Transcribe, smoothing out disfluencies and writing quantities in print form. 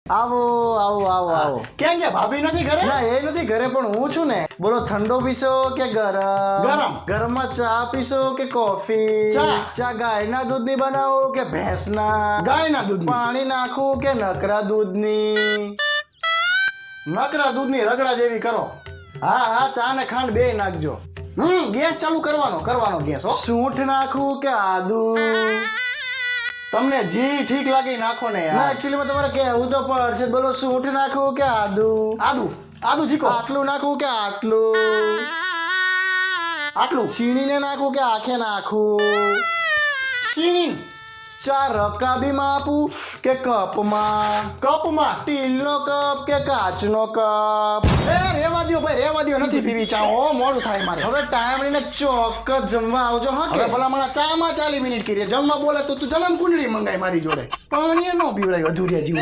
આવો આવો આવો આવો. કેમ કે ભાભી નથી ઘરે? ના એ નથી ઘરે, પણ હું છું ને. બોલો, ઠંડો પીશો કે ગરમ? ગરમ. ગરમમાં ચા પીશો કે કોફી? ચા. ગાયના દૂધની બનાવો કે ભેંસના? ગાયના દૂધની. પાણી નાખવું કે નકરા દૂધની? નકરા દૂધની રગડા જેવી કરો. હા હા, ચા ને ખાંડ બે નાખજો. ગેસ ચાલુ કરવાનો ગેસ હો. સૂંઠ નાખવું કે આદુ? તમને જી ઠીક લાગે ઈ નાખો ને ના, યાર. એકચ્યુઅલી માં તમારે કહેવું તો પડશે. બોલો, સૂંઠ નાખવું કે આદુ? આદુ જીકો. આટલું નાખવું કે આટલું? આટલું. છીણીને નાખવું કે આખે નાખવું? સીણી. ચા રકાબીમાં આપું કે કપમાં? કપમાં. સ્ટીલનો કપ કે કાચનો કપ? રેવા દ્યો ભાઈ, રેવા દ્યો. નથી પીવી ચા હો, મોડું થાય મારે. હવે ટાઈમ લઈને ચોક્કસ જમવા આવજો. હા હવે કે? ભલા મને ચામાં 40 મિનિટ કરી. જમવા બોલે તો તું જન્મ કુંડળી મંગાય મારી જોડે. પાણી નો પીવરાય અધૂરિયા જીવ.